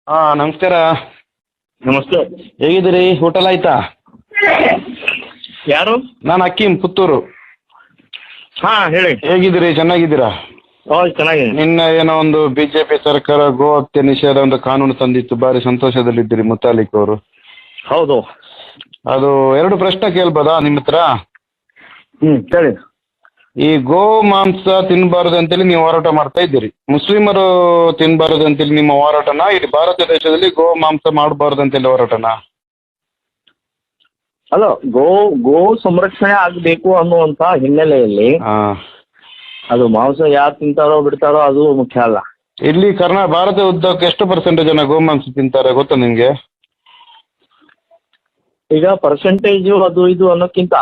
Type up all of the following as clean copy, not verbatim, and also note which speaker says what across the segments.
Speaker 1: ಹಾ, ನಮಸ್ಕಾರ.
Speaker 2: ನಮಸ್ತೆ.
Speaker 1: ಹೇಗಿದ್ದೀರಿ? ಊಟ ಎಲ್ಲ ಆಯ್ತಾ?
Speaker 2: ಯಾರು?
Speaker 1: ನಾನು ಹಕೀಂ, ಪುತ್ತೂರು.
Speaker 2: ಹಾ, ಹೇಳಿ.
Speaker 1: ಹೇಗಿದ್ದೀರಿ? ಚೆನ್ನಾಗಿದ್ದೀರಾ?
Speaker 2: ಚೆನ್ನಾಗಿದೆ.
Speaker 1: ನಿನ್ನ ಏನೋ ಒಂದು ಬಿಜೆಪಿ ಸರ್ಕಾರ ಗೋ ಹತ್ಯೆ ನಿಷೇಧ ಒಂದು ಕಾನೂನು ತಂದಿತ್ತು, ಬಾರಿ ಸಂತೋಷದಲ್ಲಿದ್ದೀರಿ ಮುತಾಲಿಕ್ ಅವರು.
Speaker 2: ಹೌದು.
Speaker 1: ಅದು 2 ಪ್ರಶ್ನೆ ಕೇಳ್ಬೋದಾ ನಿಮ್ಮ ಹತ್ರ?
Speaker 2: ಹೇಳಿ.
Speaker 1: ಈ ಗೋ ಮಾಂಸ ತಿನ್ನಬಾರದು ಅಂತೇಳಿ ನೀವು ಹೋರಾಟ ಮಾಡ್ತಾ ಇದ್ದೀರಿ. ಮುಸ್ಲಿಮರು ತಿನ್ನಬಾರದು ಅಂತೇಳಿ ನಿಮ್ಮ ಹೋರಾಟನಾ? ಇಡೀ ಭಾರತ ದೇಶದಲ್ಲಿ ಗೋ ಮಾಂಸ ಮಾಡಬಾರದು ಅಂತೇಳಿ ಹೋರಾಟನಾ?
Speaker 2: ಅಲ್ಲ, ಗೋ ಸಂರಕ್ಷಣೆ ಆಗಬೇಕು ಅನ್ನುವಂತ ಹಿನ್ನೆಲೆಯಲ್ಲಿ ಅದು ಮಾಂಸ ಯಾರು ತಿಂತಾರೋ ಬಿಡ್ತಾರೋ ಅದು ಮುಖ್ಯ ಅಲ್ಲ.
Speaker 1: ಇಲ್ಲಿ ಭಾರತ ಉದ್ದಕ್ಕೆ ಎಷ್ಟು % ಜನ ಗೋಮಾಂಸ ತಿಂತಾರೆ ಗೊತ್ತಾ ನಿಮ್ಗೆ?
Speaker 2: ಈಗ ಪರ್ಸೆಂಟೇಜು ಅದು ಇದು ಅನ್ನೋಕ್ಕಿಂತ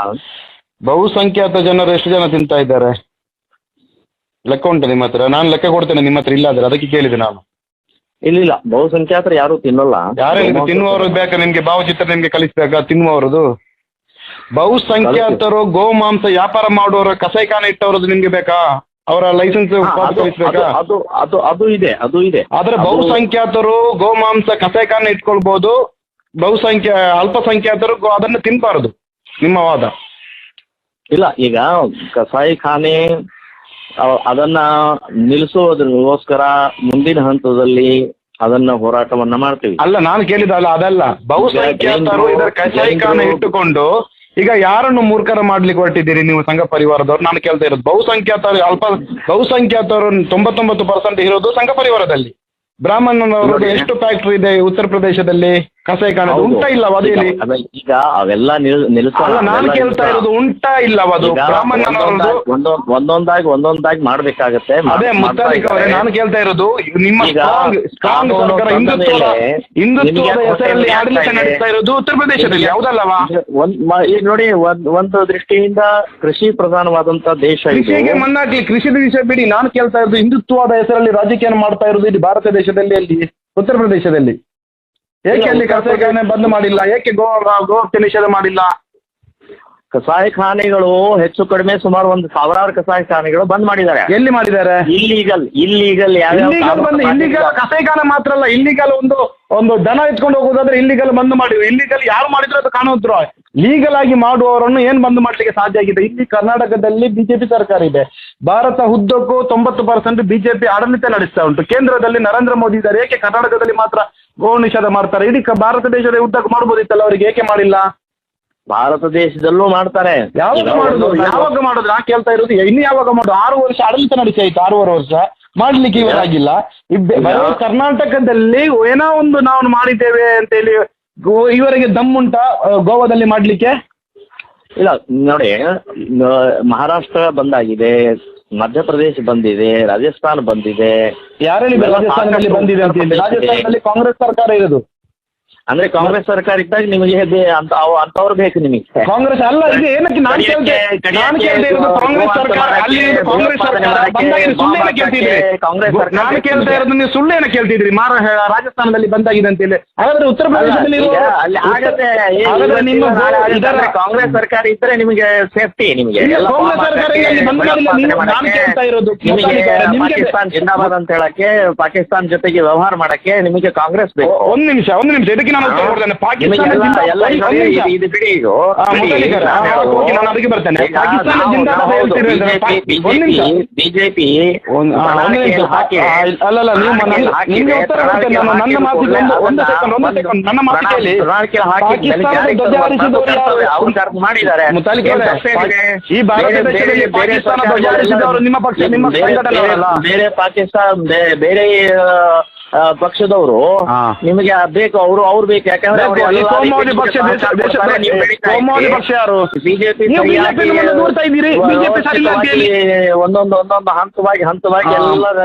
Speaker 1: ಬಹುಸಂಖ್ಯಾತ ಜನರು ಎಷ್ಟು ಜನ ತಿಂತಾ ಇದ್ದಾರೆ ಲೆಕ್ಕ ಉಂಟು ನಿಮ್ಮ ಹತ್ರ? ನಾನು ಲೆಕ್ಕ ಕೊಡ್ತೇನೆ ನಿಮ್ಮ ಹತ್ರ, ಇಲ್ಲಾದ್ರೆ ಅದಕ್ಕೆ ಕೇಳಿದೆ ನಾನು.
Speaker 2: ಇಲ್ಲ, ಬಹುಸಂಖ್ಯಾತರು ಯಾರು ತಿನ್ನಲ್ಲ.
Speaker 1: ಯಾರೇ ತಿನ್ನುವವರು ಬೇಕಾ ನಿಮ್ಗೆ? ಭಾವಚಿತ್ರ ನಿಮ್ಗೆ ಕಳಿಸ್ಬೇಕಾ ತಿನ್ನುವವರದು? ಬಹುಸಂಖ್ಯಾತರು ಗೋಮಾಂಸ ವ್ಯಾಪಾರ ಮಾಡುವವರ ಕಸಾಯಿಖಾನೆ ಇಟ್ಟವರದು ನಿಮ್ಗೆ ಬೇಕಾ? ಅವರ ಲೈಸೆನ್ಸ್ ಕಳಿಸ್ಬೇಕಾ?
Speaker 2: ಅದು ಇದೆ.
Speaker 1: ಆದ್ರೆ ಬಹುಸಂಖ್ಯಾತರು ಗೋಮಾಂಸ ಕಸಾಯಿಖಾನೆ ಇಟ್ಕೊಳ್ಬಹುದು, ಅಲ್ಪಸಂಖ್ಯಾತರು ಅದನ್ನು ತಿನ್ಬಾರದು ನಿಮ್ಮ ವಾದ?
Speaker 2: ಇಲ್ಲ, ಈಗ ಕಸಾಯಿಖಾನೆ ಅದನ್ನ ನಿಲ್ಲಿಸೋದ್ರಗೋಸ್ಕರ ಮುಂದಿನ ಹಂತದಲ್ಲಿ ಅದನ್ನ ಹೋರಾಟವನ್ನ ಮಾಡ್ತೀವಿ.
Speaker 1: ಅಲ್ಲ, ನಾನು ಕೇಳಿದಲ್ಲ ಅದಲ್ಲ. ಬಹುಸಂಖ್ಯಾತರು ಇದರ ಕಸಾಯಿಖಾನೆ ಇಟ್ಟುಕೊಂಡು ಈಗ ಯಾರನ್ನು ಮೂರ್ಖರ ಮಾಡ್ಲಿಕ್ಕೆ ಹೊರಟಿದ್ದೀರಿ ನೀವು ಸಂಘ ಪರಿವಾರದವ್ರು? ನಾನು ಕೇಳ್ತಾ ಇರೋದು ಬಹುಸಂಖ್ಯಾತರು 99% ಇರೋದು ಸಂಘ ಪರಿವಾರದಲ್ಲಿ. ಬ್ರಾಹ್ಮಣನವರದ್ದು ಎಷ್ಟು ಫ್ಯಾಕ್ಟ್ರಿ ಇದೆ ಉತ್ತರ ಪ್ರದೇಶದಲ್ಲಿ ಕಸಾಯಿಖಾನೆ? ಉಂಟಾ ಇಲ್ಲವದು?
Speaker 2: ಈಗ ಅವೆಲ್ಲ
Speaker 1: ಅಲ್ಲ, ನಾನು ಕೇಳ್ತಾ ಇರೋದು ಉಂಟಾ ಇಲ್ಲವದು? ಬ್ರಾಹ್ಮಣನವರದ್ದು
Speaker 2: ಒಂದೊಂದಾಗಿ ಮಾಡ್ಬೇಕಾಗತ್ತೆ.
Speaker 1: ಅದೇ ಮುತಾಲಿಕ್ ಅವರೇ, ನಾನು ಕೇಳ್ತಾ ಇರೋದು ನಿಮ್ಮ ಸ್ಟ್ರಾಂಗ್ ಸರ್ಕಾರ ಹಿಂದುತ್ವದ ಹೆಸರಲ್ಲಿ ಆಡಳಿತ ನಡೆಸ್ತಾ ಇರೋದು ಉತ್ತರ ಪ್ರದೇಶದಲ್ಲಿ, ಹೌದಲ್ಲವಾ?
Speaker 2: ಈಗ ನೋಡಿ, ಒಂದು ದೃಷ್ಟಿಯಿಂದ ಕೃಷಿ ಪ್ರಧಾನವಾದಂತ ದೇಶ.
Speaker 1: ಕೃಷಿಗೆ ಮಣ್ಣಾಗ್ಲಿ, ಕೃಷಿ ವಿಷಯ ಬಿಡಿ. ನಾನು ಕೇಳ್ತಾ ಇರೋದು ಹಿಂದುತ್ವದ ಹೆಸರಲ್ಲಿ ರಾಜಕೀಯ ಮಾಡ್ತಾ ಇರೋದು ಇಲ್ಲಿ ಭಾರತ ದೇಶದಲ್ಲಿ, ಅಲ್ಲಿ ಉತ್ತರ ಪ್ರದೇಶದಲ್ಲಿ ಏಕೆ ಅಲ್ಲಿ ಕಸಾಯಿಖಾನೆ ಬಂದ್ ಮಾಡಿಲ್ಲ? ಏಕೆ ಗೋ ಹತ್ಯೆ ನಿಷೇಧ ಮಾಡಿಲ್ಲ?
Speaker 2: ಕಸಾಯಿಖಾನೆಗಳು ಹೆಚ್ಚು ಕಡಿಮೆ ಸುಮಾರು 1,000 ಕಸಾಯಿಖಾನೆಗಳು ಬಂದ್ ಮಾಡಿದ್ದಾರೆ.
Speaker 1: ಎಲ್ಲಿ ಮಾಡಿದ್ದಾರೆ?
Speaker 2: ಇಲ್ಲಿಗಲ್
Speaker 1: ಕಸಾಯಿಖಾನೆ ಮಾತ್ರ ಅಲ್ಲ, ಇಲ್ಲಿಗಲ್ ಒಂದು ದನ ಎತ್ಕೊಂಡು ಹೋಗೋದಾದ್ರೆ ಇಲ್ಲಿಗಲ್ ಬಂದ್ ಮಾಡಿದ್ರು. ಇಲ್ಲಿಗಲ್ ಯಾರು ಮಾಡಿದ್ರು ಅದು ಕಾಣುದ್ರು. ಲೀಗಲ್ ಆಗಿ ಮಾಡುವವರನ್ನು ಏನ್ ಬಂದ್ ಮಾಡ್ಲಿಕ್ಕೆ ಸಾಧ್ಯ ಆಗಿದೆ? ಇಲ್ಲಿ ಕರ್ನಾಟಕದಲ್ಲಿ ಬಿಜೆಪಿ ಸರ್ಕಾರ ಇದೆ. ಭಾರತ ಉದ್ದಕ್ಕೂ 90% ಬಿಜೆಪಿ ಆಡಳಿತ ನಡೆಸ್ತಾ ಉಂಟು. ಕೇಂದ್ರದಲ್ಲಿ ನರೇಂದ್ರ ಮೋದಿ ಇದ್ದಾರೆ. ಏಕೆ ಕರ್ನಾಟಕದಲ್ಲಿ ಮಾತ್ರ ಗೋ ನಿಷೇಧ ಮಾಡ್ತಾರೆ? ಇಡೀ ಭಾರತ ದೇಶದ ಉದ್ದಕ್ಕೂ ಮಾಡ್ಬೋದಿತ್ತಲ್ಲ, ಅವರಿಗೆ ಏಕೆ ಮಾಡಿಲ್ಲ?
Speaker 2: ಭಾರತ ದೇಶದಲ್ಲೂ ಮಾಡ್ತಾರೆ.
Speaker 1: ಯಾವಾಗ ಮಾಡುದು? ನಾ ಕೇಳ್ತಾ ಇರೋದು ಇನ್ನು ಯಾವಾಗ ಮಾಡುದು? 6 ವರ್ಷ ಆಡಳಿತ ನಡೆಸಿ ಆಯ್ತು, 6.5 ವರ್ಷ ಮಾಡ್ಲಿಕ್ಕೆ ಇವರಾಗಿಲ್ಲ. ಕರ್ನಾಟಕದಲ್ಲಿ ಏನೋ ಒಂದು ನಾವು ಮಾಡಿದ್ದೇವೆ ಅಂತೇಳಿ ಇವರಿಗೆ ದಮ್ಮುಂಟ ಗೋವಾದಲ್ಲಿ ಮಾಡ್ಲಿಕ್ಕೆ?
Speaker 2: ಇಲ್ಲ ನೋಡಿ, ಮಹಾರಾಷ್ಟ್ರ ಬಂದಾಗಿದೆ, ಮಧ್ಯಪ್ರದೇಶ ಬಂದಿದೆ, ರಾಜಸ್ಥಾನ ಬಂದಿದೆ.
Speaker 1: ಯಾರಲ್ಲಿ ರಾಜಸ್ಥಾನದಲ್ಲಿ ಬಂದಿದೆ ಅಂತ ಹೇಳಿ? ರಾಜಸ್ಥಾನದಲ್ಲಿ ಕಾಂಗ್ರೆಸ್ ಸರ್ಕಾರ ಇರೋದು.
Speaker 2: ಅಂದ್ರೆ ಕಾಂಗ್ರೆಸ್ ಸರ್ಕಾರ ಇದ್ದಾಗ ನಿಮಗೆ ಅಂತವ್ರು ಬೇಕು ನಿಮಗೆ.
Speaker 1: ಕಾಂಗ್ರೆಸ್ ಅಲ್ಲ, ಈಗ ಏನಕ್ಕೆ ನಾನು ಕೇಳ್ತಾ ಇರೋದು ಕಾಂಗ್ರೆಸ್ ಸರ್ಕಾರ ಅಲ್ಲಿ ಕಾಂಗ್ರೆಸ್ ಸರ್ಕಾರ ಬಂದಾಗ ಸುಳ್ಳು ಕೇಳ್ತಿದ್ರಿ. ನಾನು ಕೇಳ್ತಾ ಇರೋದು ನೀವು ಸುಳ್ಳು ಏನೋ ಕೇಳ್ತಿದ್ರಿ. ರಾಜಸ್ಥಾನದಲ್ಲಿ ಬಂದಾಗಿದೆ ಅಂತ ಹೇಳಿ. ಹಾಗಾದ್ರೆ ಉತ್ತರ ಪ್ರದೇಶದಲ್ಲಿ
Speaker 2: ಕಾಂಗ್ರೆಸ್ ಸರ್ಕಾರ ಇದ್ರೆ ನಿಮಗೆ ಸೇಫ್ಟಿ. ನಿಮಗೆ
Speaker 1: ಕಾಂಗ್ರೆಸ್ ಸರ್ಕಾರ ನಾನು ಕೇಳ್ತಾ ಇರೋದು
Speaker 2: ಪಾಕಿಸ್ತಾನ್ ಜಿಂದಾಬಾದ್ ಅಂತ ಹೇಳಕ್ಕೆ, ಪಾಕಿಸ್ತಾನ್ ಜೊತೆಗೆ ವ್ಯವಹಾರ ಮಾಡಕ್ಕೆ ನಿಮಗೆ ಕಾಂಗ್ರೆಸ್ ಬೇಕು.
Speaker 1: ಒಂದ್ ನಿಮಿಷ ಇದಕ್ಕೆ ನಾನು ಉತ್ತರ ಕೊಡ್ತೇನೆ. ಪಾಕಿಸ್ತಾನ
Speaker 2: ಇದು ಬಿಡಿ, ಈಗ
Speaker 1: ನಾನು ಅದಕ್ಕೆ ಬರ್ತೇನೆ.
Speaker 2: ಬಿಜೆಪಿ
Speaker 1: ಅಲ್ಲಲ್ಲ, ನಿಮ್ಗೆ ಉತ್ತರ ಕೊಡ್ತೇನೆ. ನನ್ನ ಮಾತಿಗೆ ಒಂದು ಸೆಕೆಂಡ್ ನನ್ನ ಮಾತು ಕೇಳಿ. ಪಾಕಿಸ್ತಾನದ ಧ್ವಜ ಹಾರಿಸಿದವರು
Speaker 2: ಮಾಡಿದ್ದಾರೆ.
Speaker 1: ಈ ಭಾರತ ದೇಶದಲ್ಲಿ ಪಾಕಿಸ್ತಾನ ಧ್ವಜ ಹಾರಿಸಿದವರು ನಿಮ್ಮ ಪಕ್ಷ, ನಿಮ್ಮ ಸಂಘಟನೆ.
Speaker 2: ಬೇರೆ ಪಾಕಿಸ್ತಾನ ಬೇರೆ ಪಕ್ಷದವರು ನಿಮಗೆ ಬೇಕು, ಅವ್ರು ಬೇಕು. ಯಾಕಂದ್ರೆ ಬಿಜೆಪಿ ಒಂದೊಂದು ಹಂತವಾಗಿ ಎಲ್ಲರ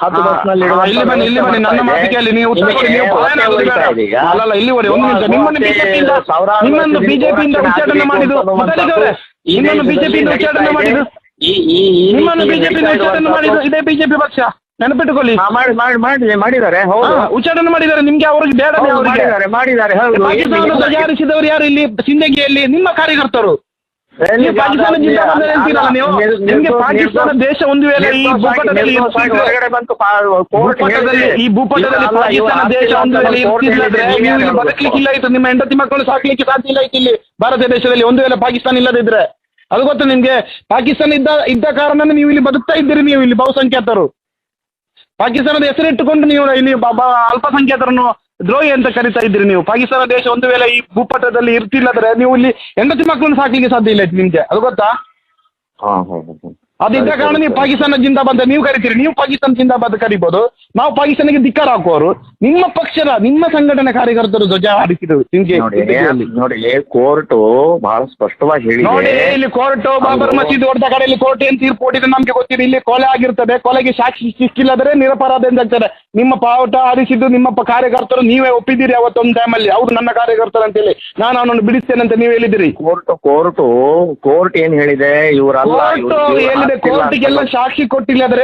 Speaker 2: ಹತ್ತು ಬಸ್ನಲ್ಲಿ
Speaker 1: ನನ್ನ ಮಾತು ಕೇಳಿ. ನೀವು ನಿಮ್ಮನ್ನು ಬಿಜೆಪಿಯಿಂದ ಉಚ್ಚಾಟನೆ ಮಾಡಿದ್ದು, ನಿಮ್ಮನ್ನು ಬಿಜೆಪಿಯಿಂದ ಉಚ್ಚಾಟನೆ ಮಾಡಿದ್ದು, ಇದೇ ಬಿಜೆಪಿ ಪಕ್ಷ, ನೆನಪಿಟ್ಟುಕೊಳ್ಳಿ.
Speaker 2: ಮಾಡಿದ್ದಾರೆ,
Speaker 1: ಉಚ್ಚಾಟನೆ ಮಾಡಿದ್ದಾರೆ. ನಿಮ್ಗೆ ಅವ್ರಿಗೆ ಬೇಡ
Speaker 2: ಮಾಡಿದ್ದಾರೆ.
Speaker 1: ಪಾಕಿಸ್ತಾನ ಧ್ವಜ ಹಾರಿಸಿದವರು ಯಾರು ಇಲ್ಲಿ ಸಿಂದಗಿಯಲ್ಲಿ? ನಿಮ್ಮ ಕಾರ್ಯಕರ್ತರು. ನೀವು ಪಾಕಿಸ್ತಾನ ಜಿಂದಾಬಾದ್ ಅಂತೀರಲ್ಲ ನೀವು. ನಿಮ್ಗೆ ಪಾಕಿಸ್ತಾನ ದೇಶ ಒಂದು ವೇಳೆ ಈ ಭೂಪಟದಲ್ಲಿ
Speaker 2: ಹೊರಗಡೆ ಬಂತು
Speaker 1: ಈ ಭೂಪಟದಲ್ಲಿ ಪಾಕಿಸ್ತಾನ ದೇಶ ಒಂದು ವೇಳೆ ಇರ್ತಿದ್ರೆ ನೀವು ಇಲ್ಲಿ ಬದುಕಲಿಕ್ಕಿಲ್ಲ ಇತ್ತು, ನಿಮ್ಮ ಹೆಂಡತಿ ಮಕ್ಕಳು ಸಾಕ್ಲಿಕ್ಕೆ ಸಾಧ್ಯ ಇಲ್ಲ ಇತ್ತು ಇಲ್ಲಿ ಭಾರತ ದೇಶದಲ್ಲಿ ಒಂದು ವೇಳೆ ಪಾಕಿಸ್ತಾನ ಇಲ್ಲದಿದ್ರೆ. ಅದು ಗೊತ್ತು ನಿಮ್ಗೆ. ಪಾಕಿಸ್ತಾನ ಇದ್ದ ಕಾರಣ ನೀವು ಇಲ್ಲಿ ಬದುಕ್ತಾ ಇದ್ದೀರಿ. ನೀವು ಇಲ್ಲಿ ಬಹುಸಂಖ್ಯಾತರು ಪಾಕಿಸ್ತಾನದ ಹೆಸರಿಟ್ಟುಕೊಂಡು ನೀವು ಇಲ್ಲಿ ಅಲ್ಪಸಂಖ್ಯಾತರನ್ನು ದ್ರೋಹಿ ಅಂತ ಕರಿತಾ ಇದ್ದೀರಿ ನೀವು. ಪಾಕಿಸ್ತಾನ ದೇಶ ಒಂದು ವೇಳೆ ಈ ಭೂಪಟದಲ್ಲಿ ಇರ್ತಿಲ್ಲದ್ರೆ ನೀವು ಇಲ್ಲಿ ಹೆಂಡತಿ ಮಕ್ಕಳನ್ನು ಸಾಕ್ಲಿಕ್ಕೆ ಸಾಧ್ಯ ಇಲ್ಲ ನಿಮ್ಗೆ. ಅದು ಗೊತ್ತಾ? ಅದಿದ್ದ ಕಾರಣ ನೀವು ಪಾಕಿಸ್ತಾನ ಜಿಂದಾಬಾದ್ ನೀವು ಕರಿತೀರಿ. ನೀವು ಪಾಕಿಸ್ತಾನ ಜಿಂದಾಬಾದ್ ಕರಿಬೋದು, ನಾವು ಪಾಕಿಸ್ತಾನಕ್ಕೆ ಧಿಕ್ಕಾರ ಹಾಕುವವರು ನಿಮ್ಮ ಪಕ್ಷದ ನಿಮ್ಮ ಸಂಘಟನೆ ಕಾರ್ಯಕರ್ತರು ಧ್ವಜ ಹಾರಿಸಿದರು.
Speaker 2: ನೋಡಿ ಕೋರ್ಟ್ ಬಹಳ ಸ್ಪಷ್ಟವಾಗಿ ಹೇಳಿ
Speaker 1: ನೋಡಿ, ಇಲ್ಲಿ ಕೋರ್ಟ್ ಬಾಬರ್ ಮಸೀದಿ ಹೊಡೆದ ಕಡೆಯಲ್ಲಿ ಕೋರ್ಟ್ ಏನ್ ತೀರ್ಪು ಕೊಟ್ಟಿದೆ ನಮ್ಗೆ ಗೊತ್ತಿದೆ. ಇಲ್ಲಿ ಕೊಲೆ ಆಗಿರ್ತದೆ, ಕೊಲೆಗೆ ಸಾಕ್ಷಿ ಸಿಕ್ಕಿಲ್ಲದ್ರೆ ನಿರಪರಾಧ ಎಂದಾಗ್ತಾರೆ. ನಿಮ್ಮ ಪಾವಟ ಹಾರಿಸಿದ್ದು ನಿಮ್ಮ ಕಾರ್ಯಕರ್ತರು ನೀವೇ ಒಪ್ಪಿದ್ದೀರಿ ಅವತ್ತೊಂದು ಟೈಮಲ್ಲಿ. ಅವ್ರು ನನ್ನ ಕಾರ್ಯಕರ್ತರು ಅಂತೇಳಿ ನಾನು ಅವನನ್ನು ಬಿಡಿಸ್ತೇನೆ ಅಂತ ನೀವು ಹೇಳಿದಿರಿ.
Speaker 2: ಕೋರ್ಟ್ ಏನ್ ಹೇಳಿದೆ? ಇವರಲ್ಲ
Speaker 1: ಕೋರ್ಟ್ಗೆಲ್ಲ ಸಾಕ್ಷಿ ಕೊಟ್ಟಿಲ್ಲದ್ರೆ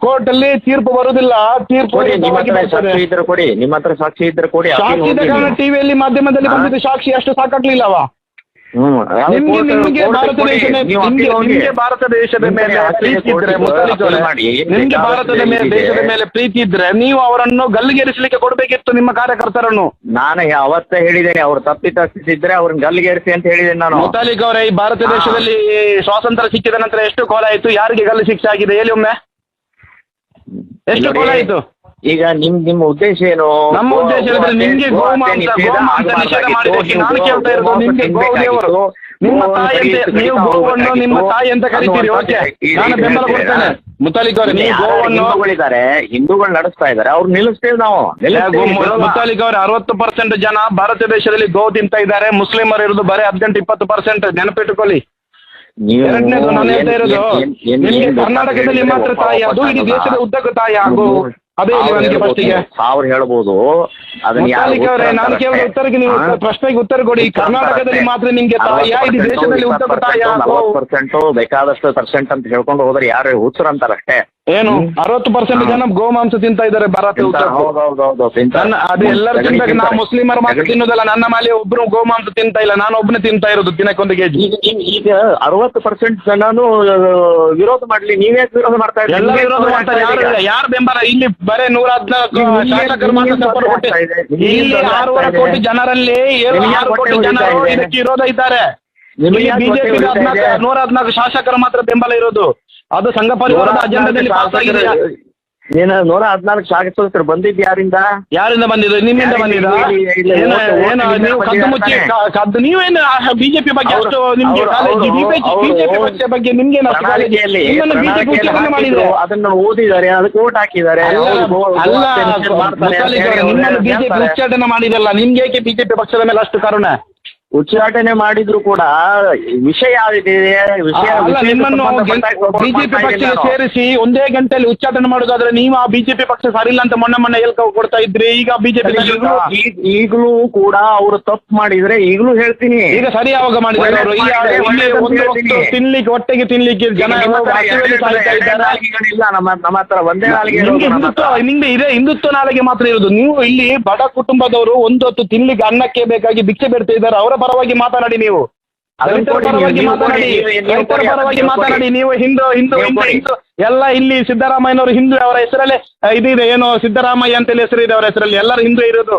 Speaker 1: ಕೋರ್ಟ್ ಅಲ್ಲಿ ತೀರ್ಪು ಬರುವುದಿಲ್ಲ. ತೀರ್ಪು
Speaker 2: ಕೊಡಿ, ನಿಮ್ಮ ಹತ್ರ ಸಾಕ್ಷಿ ಇದ್ರೆ ಕೊಡಿ.
Speaker 1: ಸಾಕ್ಷಿ ಕಾರಣ ಟಿವಿಯಲ್ಲಿ ಮಾಧ್ಯಮದಲ್ಲಿ ಬಂದಿದ್ದು ಸಾಕ್ಷಿ ಅಷ್ಟು ಸಾಕಾಗ್ಲಿಲ್ಲವಾ? ನಿಮ್ಗೆ ಭಾರತ ದೇಶದ ಮೇಲೆ ಪ್ರೀತಿ ಇದ್ರೆ ನಿಮ್ಗೆ ಭಾರತದ ದೇಶದ ಮೇಲೆ ಪ್ರೀತಿ ಇದ್ರೆ ನೀವು ಅವರನ್ನು ಗಲ್ಲಿಗೇರಿಸಲಿಕ್ಕೆ ಕೊಡ್ಬೇಕಿತ್ತು ನಿಮ್ಮ ಕಾರ್ಯಕರ್ತರನ್ನು.
Speaker 2: ನಾನು ಅವತ್ತೇ ಹೇಳಿದ್ದೇನೆ, ಅವ್ರು ತಪ್ಪಿದ್ರೆ ಅವ್ರನ್ನ ಗಲ್ಲಿಗೇರಿಸಿ ಅಂತ ಹೇಳಿದ್ದೇನೆ ನಾನು.
Speaker 1: ಮುತಾಲಿಕ್ ಅವರೇ, ಈ ಭಾರತ ದೇಶದಲ್ಲಿ ಸ್ವಾತಂತ್ರ್ಯ ಸಿಕ್ಕಿದ ನಂತರ ಎಷ್ಟು ಕೊಲೆ ಆಯ್ತು? ಯಾರಿಗೆ ಗಲ್ಲು ಶಿಕ್ಷೆ ಆಗಿದೆ ಹೇಳಿ ಒಮ್ಮೆ? ಎಷ್ಟು ಕೊಲೆ ಆಯ್ತು?
Speaker 2: ಈಗ ನಿಮ್ಮ ಉದ್ದೇಶ ಏನು?
Speaker 1: ನಮ್ಮ ಉದ್ದೇಶ ನಿಮ್ಗೆ ಗೋಮಾಂಸ ನಿಷೇಧ ಮಾಡಿದ್ದಕ್ಕೆ ನಾನು ಕೇಳ್ತಾ ಇರೋದು. ನಿಮ್ಗೆ ಗೋದೇವರು ನಿಮ್ಮ ತಾಯಿ ಅಂತ, ನೀವು ಗೋವನ್ನು ನಿಮ್ಮ ತಾಯಿ ಅಂತ ಕರಿತೀರಿ. ಓಕೆ, ನಾನು ಬೆಂಬಲ ಕೊಡ್ತೇನೆ. ಮುತಾಲಿಕ್ ಅವರೇ, ನೀವು ಗೋವನ್ನು
Speaker 2: ಹಿಂದೂಗಳು ನಡೆಸ್ತಾ ಇದ್ದಾರೆ, ಅವ್ರು ನಿಲ್ಲಿಸ್ತೇವೆ ನಾವು.
Speaker 1: ಮುತಾಲಿಕ್ ಅವರೇ, 60% ಜನ ಭಾರತ ದೇಶದಲ್ಲಿ ಗೋ ತಿಂತಾ ಇದ್ದಾರೆ. ಮುಸ್ಲಿಮರು ಇರೋದು ಬರೀ 18-20%. ನೆನಪಿಟ್ಟುಕೊಳ್ಳಿ. ಎರಡನೇದು ನಾನು ಹೇಳ್ತಾ ಇರೋದು, ನಿಮ್ಗೆ ಕರ್ನಾಟಕದಲ್ಲಿ ಮಾತ್ರ ತಾಯಿ, ಅದು ಇಡೀ ದೇಶದ ಉದ್ದಕ್ಕೂ ತಾಯಿ ಆಗು. ಅದೇ ನನಗೆ ಫಸ್ಟಿಗೆ
Speaker 2: ಅವ್ರು ಹೇಳ್ಬೋದು.
Speaker 1: ನಾನು ಕೇಳಿದ ಉತ್ತರಕ್ಕೆ ನೀವು ಪ್ರಶ್ನೆಗೆ ಉತ್ತರ ಕೊಡಿ. ಕರ್ನಾಟಕದಲ್ಲಿ ಮಾತ್ರ ನಿಮ್ಗೆ ತಾಯಿಯ, ಇಡೀ ದೇಶದಲ್ಲಿ ಉದ್ದಕ್ಕೂ ತಾಯಿ
Speaker 2: 40% ಬೇಕಾದಷ್ಟು ಪರ್ಸೆಂಟ್ ಅಂತ ಹೇಳ್ಕೊಂಡು ಹೋದ್ರೆ ಯಾರು ಹುಚ್ಚರು ಅಂತಾರೆ ಅಷ್ಟೇ.
Speaker 1: ಏನು 60% ಜನ ಗೋಮಾಂಸ ತಿಂತಾ ಇದ್ದಾರೆ ಭಾರತ. ಅದು ಎಲ್ಲರೂ ತಿನ್ಬೇಕು. ನಾವು ಮುಸ್ಲಿಮರ ಮಾತ್ರ ತಿನ್ನೋದಲ್ಲ. ನನ್ನ ಮೇಲೆ ಒಬ್ರು ಗೋಮಾಂಸ ತಿಂತಾ ಇಲ್ಲ, ನಾನು ಒಬ್ಬನೇ ತಿಂತಾ ಇರೋದು ದಿನಕ್ಕೊಂದು ಕೆಜಿ.
Speaker 2: ಈಗ 60% ಜನನು ವಿರೋಧ ಮಾಡ್ಲಿ, ನೀವೇ ವಿರೋಧ ಮಾಡ್ತಾ ಇದ್ದೀರಿ.
Speaker 1: ಎಲ್ಲ ವಿರೋಧ ಮಾಡ್ತಾರೆ. ಯಾರು ಬೆಂಬಲ? ಇಲ್ಲಿ ಬರೇ 114 ಶಾಸಕರು ಮಾತ್ರ ಸಪೋರ್ಟ್ ಕೊಟ್ಟಿದ್ದಾರೆ. ಇಲ್ಲಿ 6.5 ಕೋಟಿ ಜನರಲ್ಲಿ 6 ಕೋಟಿ ಜನರು ಇದಕ್ಕೆ ವಿರೋಧ ಇದ್ದಾರೆ. ಬಿಜೆಪಿ 114 ಶಾಸಕರು ಮಾತ್ರ ಬೆಂಬಲ ಇರೋದು. ಅದು ಸಂಘ ಪರಿವಾರದ ಅಜೆಂಡಾದಲ್ಲಿ ಪಾಸ್ ಆಗಿದೆ.
Speaker 2: 114 ಶಾಸಕರು ಬಂದಿದ್ದು ಯಾರಿಂದ
Speaker 1: ಬಂದಿದ್ದು? ನಿಮ್ಮಿಂದ ಬಂದಿದ್ದ? ನೀವು ಕದ್ದು ಮುಚ್ಚಿ ನೀವೇನು ಬಿಜೆಪಿ ಬಗ್ಗೆ ಅಷ್ಟು ನಿಮ್ಗೆ ಬಿಜೆಪಿ ಪಕ್ಷ ಬಗ್ಗೆ ನಿಮ್ಗೆ ಬಿಜೆಪಿ ಮಾಡಿದ್ರೆ
Speaker 2: ಅದನ್ನು ಓದಿದ್ದಾರೆ, ಅದಕ್ಕೆ ಓಟ್ ಹಾಕಿದ್ದಾರೆ.
Speaker 1: ಅಲ್ಲ, ನಿಮ್ಮನ್ನು ಬಿಜೆಪಿ ಉಚ್ಚಾಟನೆ ಮಾಡಿದಲ್ಲ, ನಿಮ್ಗೆ ಏಕೆ ಬಿಜೆಪಿ ಪಕ್ಷದ ಮೇಲೆ ಅಷ್ಟು ಕರುಣೆ?
Speaker 2: ಉಚ್ಚಾಟನೆ ಮಾಡಿದ್ರು ಕೂಡ ವಿಷಯ ಯಾವಿದೆ?
Speaker 1: ನಿಮ್ಮನ್ನು ಬಿಜೆಪಿ ಪಕ್ಷಕ್ಕೆ ಸೇರಿಸಿ ಒಂದೇ ಗಂಟೆಯಲ್ಲಿ ಉಚ್ಚಾಟನೆ ಮಾಡೋದಾದ್ರೆ ನೀವು ಆ ಬಿಜೆಪಿ ಪಕ್ಷ ಸರಿಯಿಲ್ಲ ಅಂತ ಮೊನ್ನೆ ಕೊಡ್ತಾ ಇದ್ರಿ. ಈಗ ಬಿಜೆಪಿ
Speaker 2: ಈಗಲೂ ಕೂಡ ಅವರು ತಪ್ಪು ಮಾಡಿದ್ರೆ ಈಗಲೂ ಹೇಳ್ತೀನಿ.
Speaker 1: ಈಗ ಸರಿ ಯಾವಾಗ ಮಾಡಿದ್ದಾರೆ ಅವರು? ತಿನ್ಲಿಕ್ಕೆ ಹೊಟ್ಟೆಗೆ ತಿನ್ಲಿಕ್ಕೆ ಜನ
Speaker 2: ಇಲ್ಲ. ನಮ್ಮ ಹತ್ರ ಒಂದೇ
Speaker 1: ನಿಮ್ಗೆ ಇದೆ ಹಿಂದುತ್ವ ನಾಳೆಗೆ ಮಾತ್ರ ಇರೋದು. ನೀವು ಇಲ್ಲಿ ಬಡ ಕುಟುಂಬದವರು ಒಂದು ಹೊತ್ತು ತಿನ್ಲಿಕ್ಕೆ ಅನ್ನಕ್ಕೆ ಬೇಕಾಗಿ ಭಿಕ್ಷೆ ಬೇಡ್ತಾ ಇದ್ದಾರೆ. ಅವರ ಪರವಾಗಿ ಮಾತನಾಡಿ. ನೀವು ರೈತರ ಪರವಾಗಿ ಮಾತನಾಡಿ. ನೀವು ಹಿಂದೂ ಎಲ್ಲ ಇಲ್ಲಿ ಸಿದ್ದರಾಮಯ್ಯನವರು ಹಿಂದೂ, ಅವರ ಹೆಸರಲ್ಲೇ ಇದಿದೆ. ಏನು ಸಿದ್ದರಾಮಯ್ಯ ಅಂತೇಳಿ ಹೆಸರಿದೆ ಅವರ ಹೆಸರಲ್ಲಿ. ಎಲ್ಲರೂ ಹಿಂದೂ ಇರೋದು.